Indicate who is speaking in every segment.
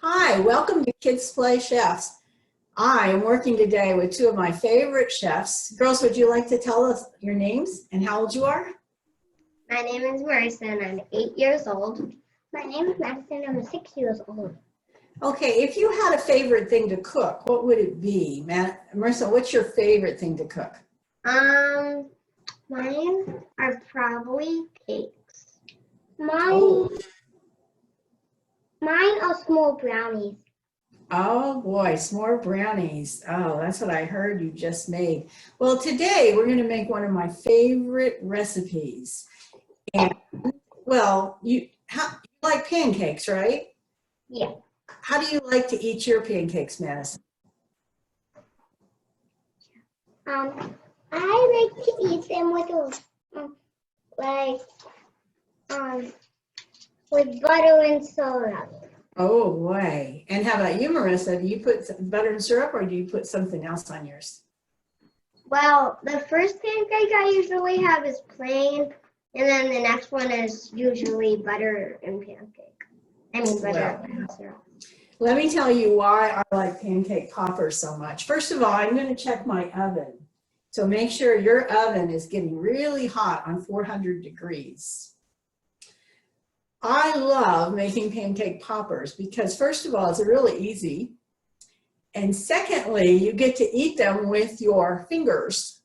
Speaker 1: Hi, welcome to Kids Play Chefs. I am working today with two of my favorite chefs. Girls, would you like to tell us your names and how old you are?
Speaker 2: My name is Marissa and I'm 8 years old. My name is Madison and I'm 6 years old.
Speaker 1: Okay, if you had a favorite thing to cook, what would it be? Marissa, what's your favorite thing to cook?
Speaker 2: Mine are probably cakes.
Speaker 1: Oh.
Speaker 2: Mine are small brownies.
Speaker 1: Oh boy, s'more brownies. Oh, that's what I heard you just made. Well, today we're going to make one of my favorite recipes. And well, you like pancakes, right?
Speaker 2: Yeah.
Speaker 1: How do you like to eat your pancakes, Madison?
Speaker 2: I like to eat them with butter and syrup.
Speaker 1: Oh boy. And how about you, Marissa? Do you put butter and syrup or do you put something else on yours?
Speaker 2: Well, the first pancake I usually have is plain, and then the next one is usually butter and butter and syrup.
Speaker 1: Let me tell you why I like pancake poppers so much. First of all, I'm going to check my oven. So make sure your oven is getting really hot on 400 degrees. I love making pancake poppers because first of all, it's really easy. And secondly, you get to eat them with your fingers.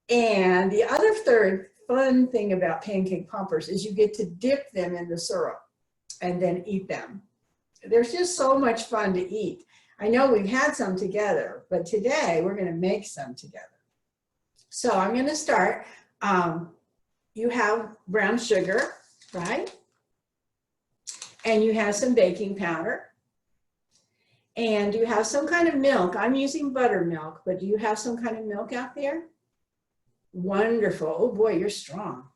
Speaker 1: And the other third fun thing about pancake poppers is you get to dip them in the syrup and then eat them. There's just so much fun to eat. I know we've had some together, but today we're going to make some together. So I'm going to start. You have brown sugar, right? And you have some baking powder. And you have some kind of milk. I'm using buttermilk, but do you have some kind of milk out there? Wonderful. Oh boy, you're strong.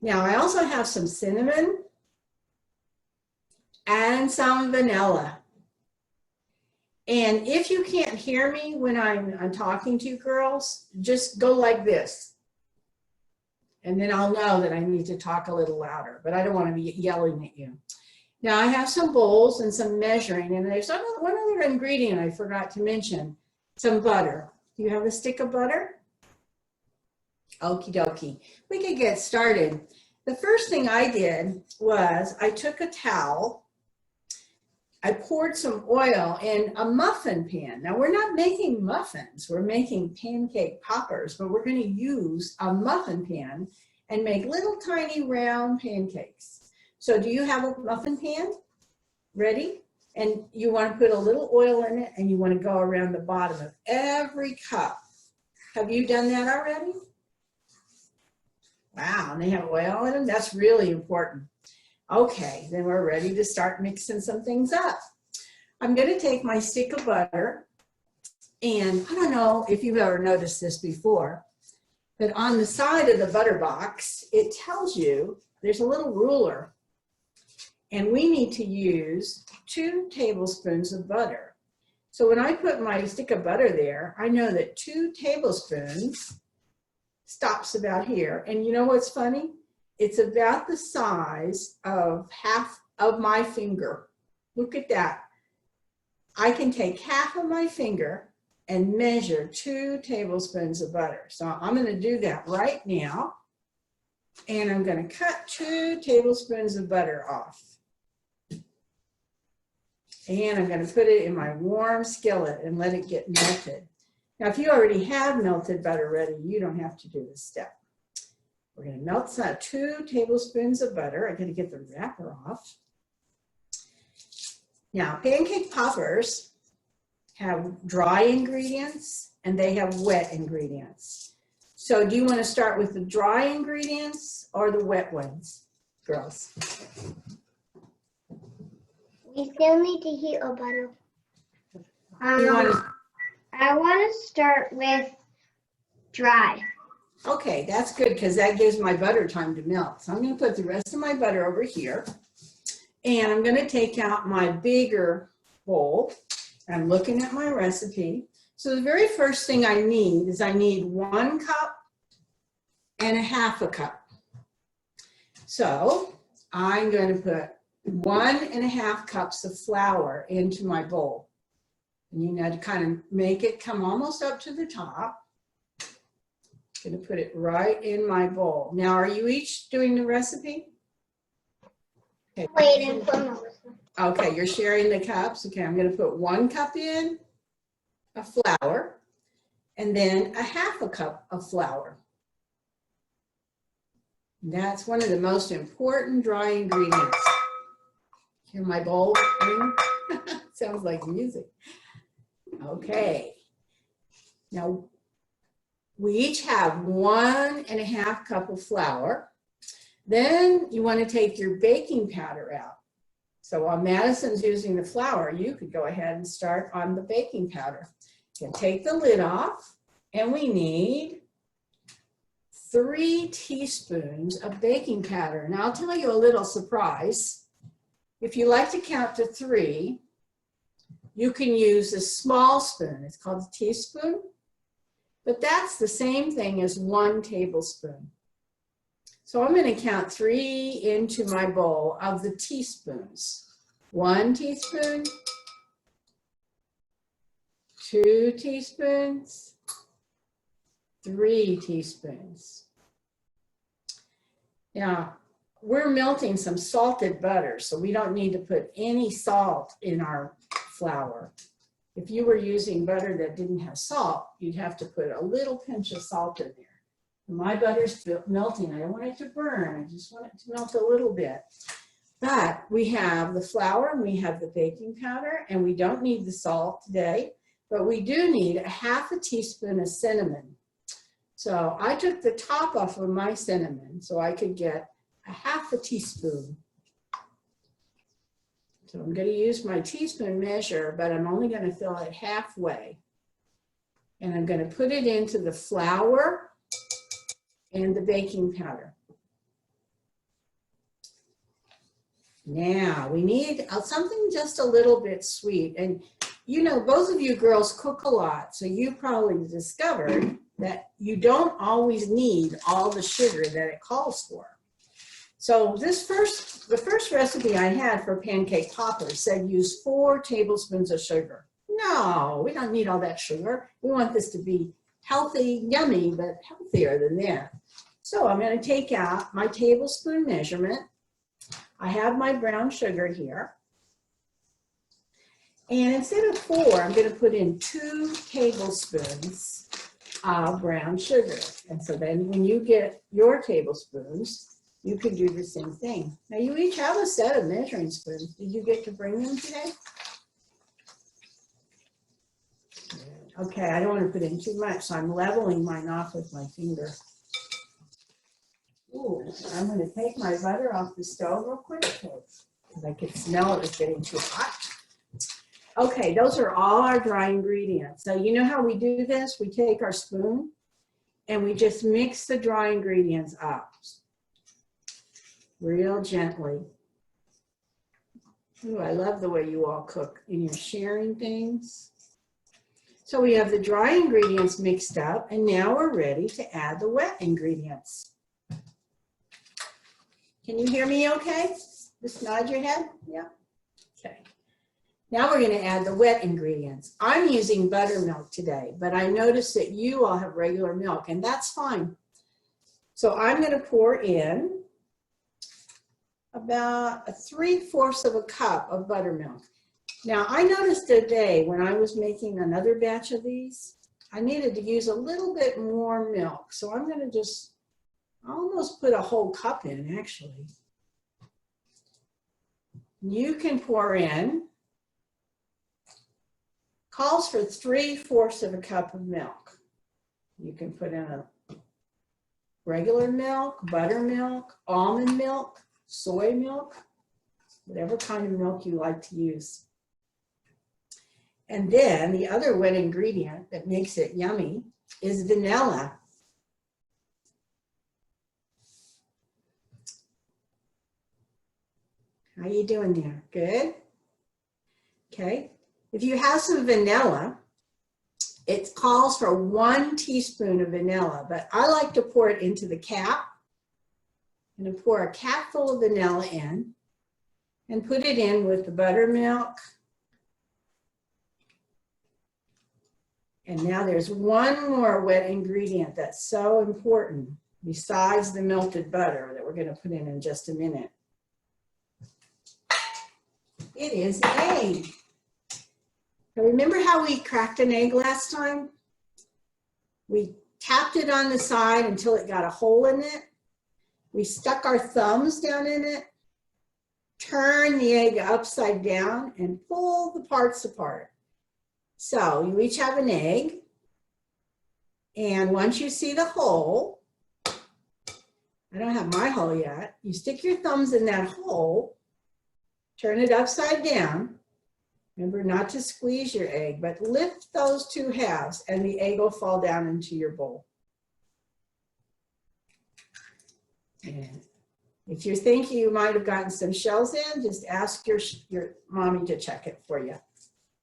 Speaker 1: Now I also have some cinnamon and some vanilla. And if you can't hear me when I'm talking to you girls, just go like this. And then I'll know that I need to talk a little louder, but I don't want to be yelling at you. Now I have some bowls and some measuring, and there's one other ingredient I forgot to mention, some butter. Do you have a stick of butter? Okie dokie. We could get started. The first thing I did was I took a towel, I poured some oil in a muffin pan. Now we're not making muffins, we're making pancake poppers, but we're going to use a muffin pan and make little tiny round pancakes. So do you have a muffin pan ready? And you want to put a little oil in it and you want to go around the bottom of every cup. Have you done that already? Wow, and they have oil in them? That's really important. Okay, then we're ready to start mixing some things up. I'm going to take my stick of butter, and I don't know if you've ever noticed this before, but on the side of the butter box, it tells you there's a little ruler. And we need to use 2 tablespoons of butter. So when I put my stick of butter there, I know that 2 tablespoons stops about here. And you know what's funny? It's about the size of half of my finger. Look at that. I can take half of my finger and measure 2 tablespoons of butter. So I'm going to do that right now. And I'm going to cut 2 tablespoons of butter off. And I'm going to put it in my warm skillet and let it get melted. Now, if you already have melted butter ready, you don't have to do this step. We're going to melt 2 tablespoons of butter. I'm going to get the wrapper off. Now, pancake poppers have dry ingredients and they have wet ingredients. So do you want to start with the dry ingredients or the wet ones, girls?
Speaker 2: We still need to heat our butter. I want to start with dry.
Speaker 1: Okay, that's good because that gives my butter time to melt. So I'm going to put the rest of my butter over here. And I'm going to take out my bigger bowl. I'm looking at my recipe. So the very first thing I need is I need 1 cup and a half a cup. So I'm going to put 1.5 cups of flour into my bowl. And you know, to kind of make it come almost up to the top. I'm going to put it right in my bowl. Now, are you each doing the recipe? Okay.
Speaker 2: Waiting for Melissa.
Speaker 1: Okay, you're sharing the cups. Okay, I'm going to put 1 cup in of flour and then 1/2 cup of flour. That's one of the most important dry ingredients. Hear my bowl ring? Sounds like music. Okay. Now, we each have 1.5 cup of flour. Then you want to take your baking powder out. So while Madison's using the flour, you could go ahead and start on the baking powder. You can take the lid off, and we need 3 teaspoons of baking powder. Now I'll tell you a little surprise. If you like to count to 3, you can use a small spoon. It's called a teaspoon, but that's the same thing as 1 tablespoon. So I'm going to count 3 into my bowl of the teaspoons. 1 teaspoon, 2 teaspoons, 3 teaspoons. Now, we're melting some salted butter, so we don't need to put any salt in our flour. If you were using butter that didn't have salt, you'd have to put a little pinch of salt in there. My butter's melting. I don't want it to burn. I just want it to melt a little bit. But we have the flour and we have the baking powder, and we don't need the salt today, but we do need 1/2 teaspoon of cinnamon. So I took the top off of my cinnamon so I could get 1/2 teaspoon. So I'm going to use my teaspoon measure, but I'm only going to fill it halfway. And I'm going to put it into the flour and the baking powder. Now we need something just a little bit sweet. And you know, both of you girls cook a lot, so you probably discovered that you don't always need all the sugar that it calls for. So the first recipe I had for pancake poppers said use 4 tablespoons of sugar. No, we don't need all that sugar. We want this to be healthy, yummy, but healthier than that. So I'm going to take out my tablespoon measurement. I have my brown sugar here. And instead of 4, I'm going to put in 2 tablespoons of brown sugar. And so then when you get your tablespoons, you can do the same thing. Now you each have a set of measuring spoons. Did you get to bring them today? Okay, I don't want to put in too much, so I'm leveling mine off with my finger. Ooh, I'm going to take my butter off the stove real quick because I could smell it was getting too hot. Okay, those are all our dry ingredients. So you know how we do this? We take our spoon and we just mix the dry ingredients up real gently. Ooh, I love the way you all cook and you're sharing things. So we have the dry ingredients mixed up, and now we're ready to add the wet ingredients. Can you hear me okay? Just nod your head. Yeah. Okay. Now we're going to add the wet ingredients. I'm using buttermilk today, but I noticed that you all have regular milk, and that's fine. So I'm going to pour in about 3/4 cup of buttermilk. Now I noticed today when I was making another batch of these, I needed to use a little bit more milk. So I'm going to just almost put a whole cup in actually. You can pour in, calls for 3/4 cup of milk. You can put in a regular milk, buttermilk, almond milk, soy milk, whatever kind of milk you like to use. And then the other wet ingredient that makes it yummy is vanilla. How you doing there? Good? Okay. If you have some vanilla, it calls for 1 teaspoon of vanilla, but I like to pour it into the cap. I'm going to pour a capful of vanilla in. and put it in with the buttermilk. And now there's one more wet ingredient that's so important besides the melted butter that we're going to put in just a minute. It is an egg. Now remember how we cracked an egg last time? We tapped it on the side until it got a hole in it. We stuck our thumbs down in it, turned the egg upside down, and pulled the parts apart. So you each have an egg, and once you see the hole, I don't have my hole yet, you stick your thumbs in that hole, turn it upside down. Remember not to squeeze your egg, but lift those two halves and the egg will fall down into your bowl. And if you think you might have gotten some shells in, just ask your mommy to check it for you.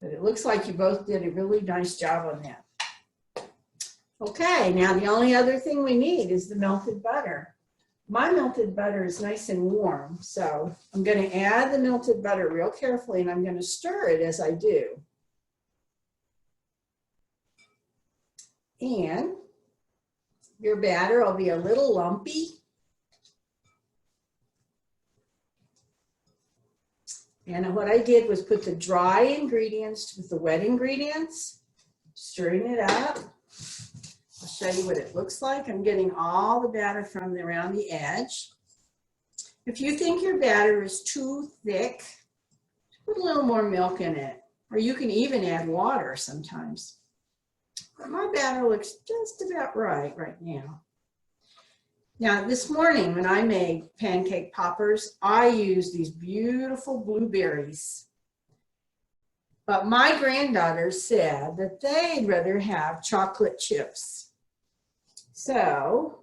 Speaker 1: But it looks like you both did a really nice job on that. Okay, now the only other thing we need is the melted butter. My melted butter is nice and warm, so I'm going to add the melted butter real carefully, and I'm going to stir it as I do. And your batter will be a little lumpy. And what I did was put the dry ingredients with the wet ingredients, stirring it up. I'll show you what it looks like. I'm getting all the batter from around the edge. If you think your batter is too thick, put a little more milk in it, or you can even add water sometimes. But my batter looks just about right now. Now, this morning when I made pancake poppers, I used these beautiful blueberries. But my granddaughter said that they'd rather have chocolate chips. So,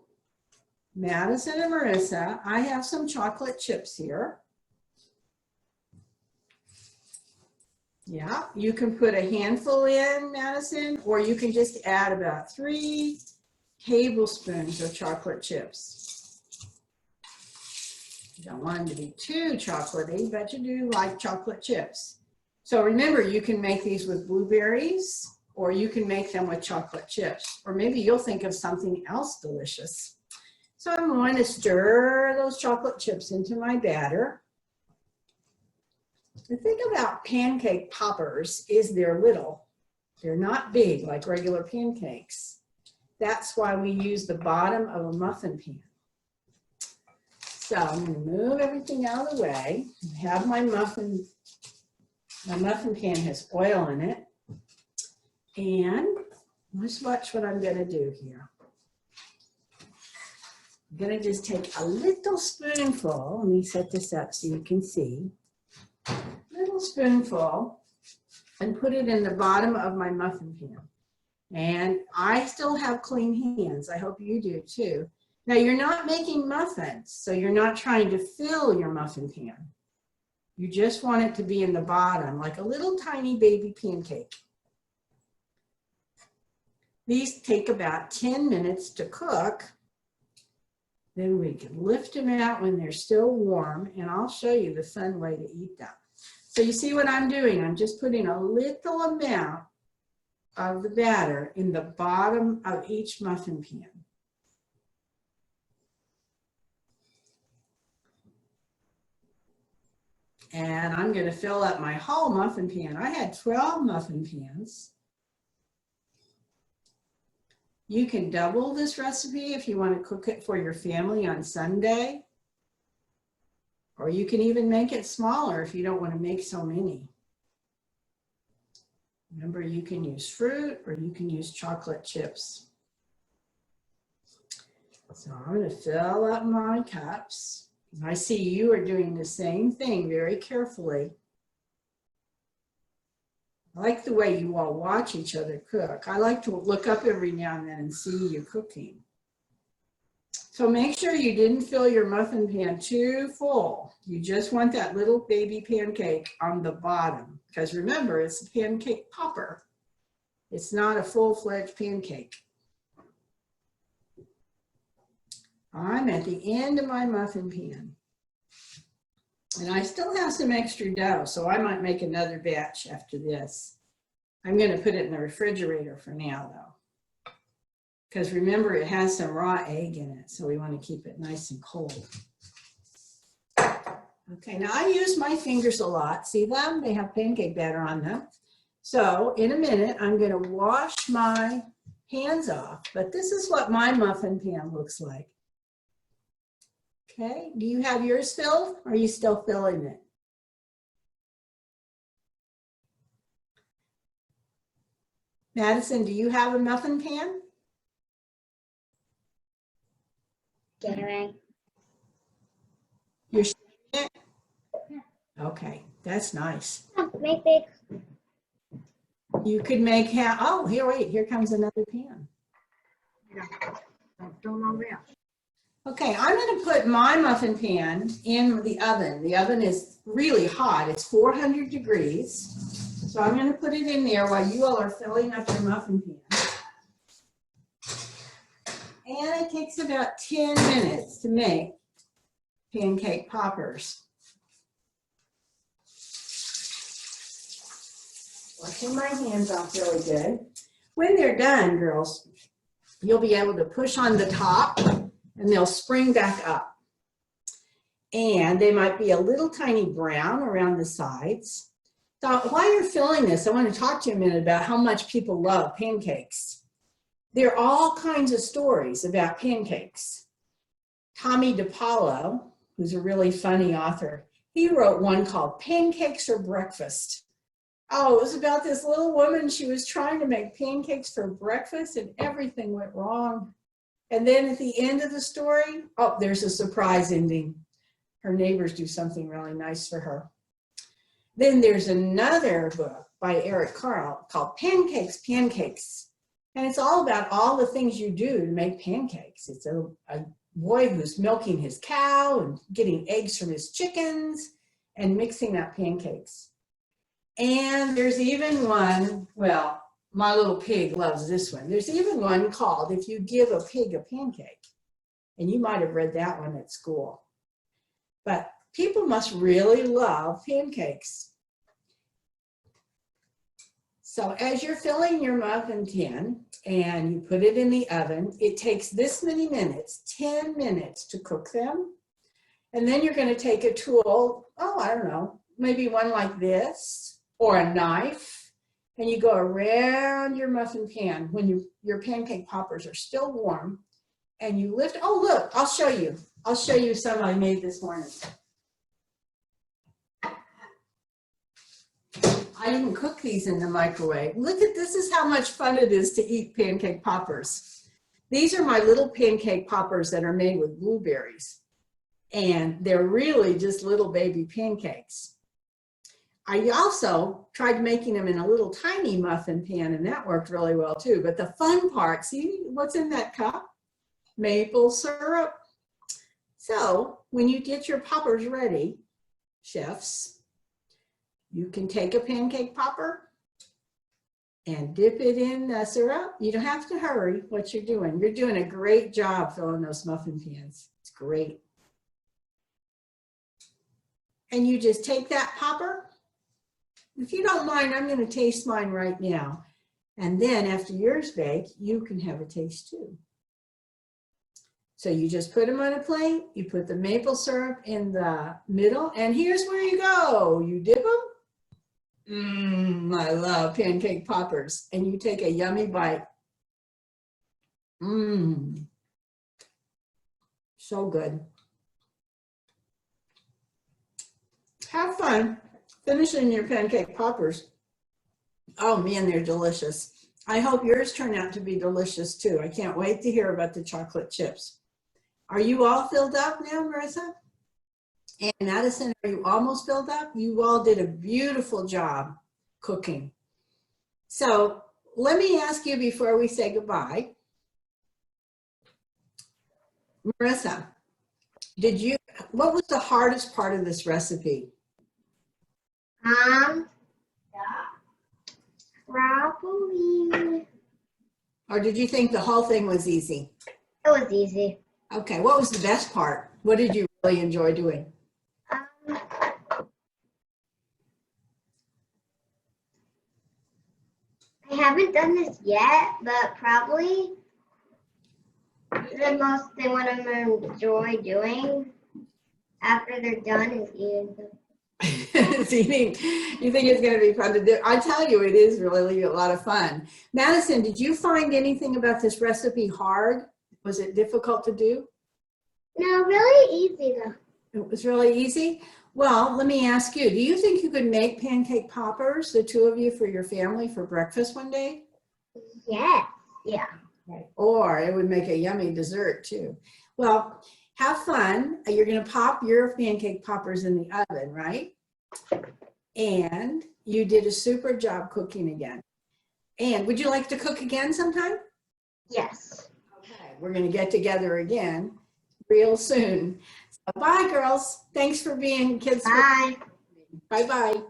Speaker 1: Madison and Marissa, I have some chocolate chips here. Yeah, you can put a handful in, Madison, or you can just add about 3 tablespoons of chocolate chips. You don't want them to be too chocolatey, but you do like chocolate chips. So remember, you can make these with blueberries, or you can make them with chocolate chips, or maybe you'll think of something else delicious. So I'm going to stir those chocolate chips into my batter. The thing about pancake poppers is they're little. They're not big like regular pancakes. That's why we use the bottom of a muffin pan. So I'm going to move everything out of the way. I have my muffin pan has oil in it. And let's watch what I'm going to do here. I'm going to just take a little spoonful. Let me set this up so you can see. A little spoonful and put it in the bottom of my muffin pan. And I still have clean hands. I hope you do too. Now you're not making muffins, so you're not trying to fill your muffin pan. You just want it to be in the bottom, like a little tiny baby pancake. These take about 10 minutes to cook. Then we can lift them out when they're still warm, and I'll show you the fun way to eat them. So you see what I'm doing? I'm just putting a little amount of the batter in the bottom of each muffin pan. And I'm going to fill up my whole muffin pan. I had 12 muffin pans. You can double this recipe if you want to cook it for your family on Sunday. Or you can even make it smaller if you don't want to make so many. Remember, you can use fruit or you can use chocolate chips. So I'm going to fill up my cups. I see you are doing the same thing very carefully. I like the way you all watch each other cook. I like to look up every now and then and see you cooking. So make sure you didn't fill your muffin pan too full. You just want that little baby pancake on the bottom. Because remember, it's a pancake popper. It's not a full-fledged pancake. I'm at the end of my muffin pan. And I still have some extra dough, so I might make another batch after this. I'm going to put it in the refrigerator for now, though. Because remember, it has some raw egg in it, so we want to keep it nice and cold. Okay, now I use my fingers a lot. See them? They have pancake batter on them. So in a minute, I'm going to wash my hands off, but this is what my muffin pan looks like. Okay, do you have yours filled? Or are you still filling it? Madison, do you have a muffin pan?
Speaker 2: Getting.
Speaker 1: You're shaking it? Okay, that's nice.
Speaker 2: Make big.
Speaker 1: You could make oh, here comes another pan.
Speaker 2: Don't know where.
Speaker 1: Okay, I'm going to put my muffin pan in the oven. The oven is really hot. It's 400 degrees. So I'm going to put it in there while you all are filling up your muffin pan. And it takes about 10 minutes to make pancake poppers. Washing my hands off really good. When they're done, girls, you'll be able to push on the top and they'll spring back up. And they might be a little tiny brown around the sides. So while you're filling this, I want to talk to you a minute about how much people love pancakes. There are all kinds of stories about pancakes. Tommy DiPaolo, who's a really funny author, he wrote one called Pancakes for Breakfast. Oh, it was about this little woman. She was trying to make pancakes for breakfast and everything went wrong. And then at the end of the story, oh, there's a surprise ending. Her neighbors do something really nice for her. Then there's another book by Eric Carle called Pancakes Pancakes. And it's all about all the things you do to make pancakes. It's a boy who's milking his cow and getting eggs from his chickens and mixing up pancakes. And there's even one, well, my little pig loves this one. There's even one called If You Give a Pig a Pancake. And you might have read that one at school. But people must really love pancakes. So as you're filling your muffin tin and you put it in the oven, it takes this many minutes, 10 minutes to cook them. And then you're going to take a tool, oh, I don't know, maybe one like this or a knife, and you go around your muffin pan when your pancake poppers are still warm, and you lift, oh, look, I'll show you. I'll show you some I made this morning. I didn't cook these in the microwave. Look at this is how much fun it is to eat pancake poppers. These are my little pancake poppers that are made with blueberries. And they're really just little baby pancakes. I also tried making them in a little tiny muffin pan, and that worked really well too. But the fun part, see what's in that cup? Maple syrup. So when you get your poppers ready, chefs, you can take a pancake popper and dip it in the syrup. You don't have to hurry what you're doing. You're doing a great job filling those muffin pans. It's great. And you just take that popper. If you don't mind, I'm going to taste mine right now. And then after yours bake, you can have a taste too. So you just put them on a plate, you put the maple syrup in the middle, and here's where you go. You dip them. I love pancake poppers. And you take a yummy bite. So good. Have fun finishing your pancake poppers. Oh man, they're delicious. I hope yours turn out to be delicious too. I can't wait to hear about the chocolate chips. Are you all filled up now, Marissa? And Madison, are you almost filled up? You all did a beautiful job cooking. So let me ask you before we say goodbye. Marissa, what was the hardest part of this recipe?
Speaker 2: Probably.
Speaker 1: Or did you think the whole thing was easy?
Speaker 2: It was easy.
Speaker 1: Okay, what was the best part? What did you really enjoy doing?
Speaker 2: haven't done this yet, but probably the most they want to enjoy doing after they're done is eating them.
Speaker 1: It's eating. You think it's going to be fun to do? I tell you, it is really a lot of fun. Madison, did you find anything about this recipe hard? Was it difficult to do?
Speaker 2: No, really easy though.
Speaker 1: It was really easy. Well, let me ask you, do you think you could make pancake poppers, the two of you, for your family for breakfast one day?
Speaker 2: Yes. Yeah.
Speaker 1: Or it would make a yummy dessert too. Well, have fun. You're going to pop your pancake poppers in the oven, right? And you did a super job cooking again. And would you like to cook again sometime?
Speaker 2: Yes.
Speaker 1: Okay, we're going to get together again real soon. So bye, girls. Thanks for being kids.
Speaker 2: Bye.
Speaker 1: Bye-bye.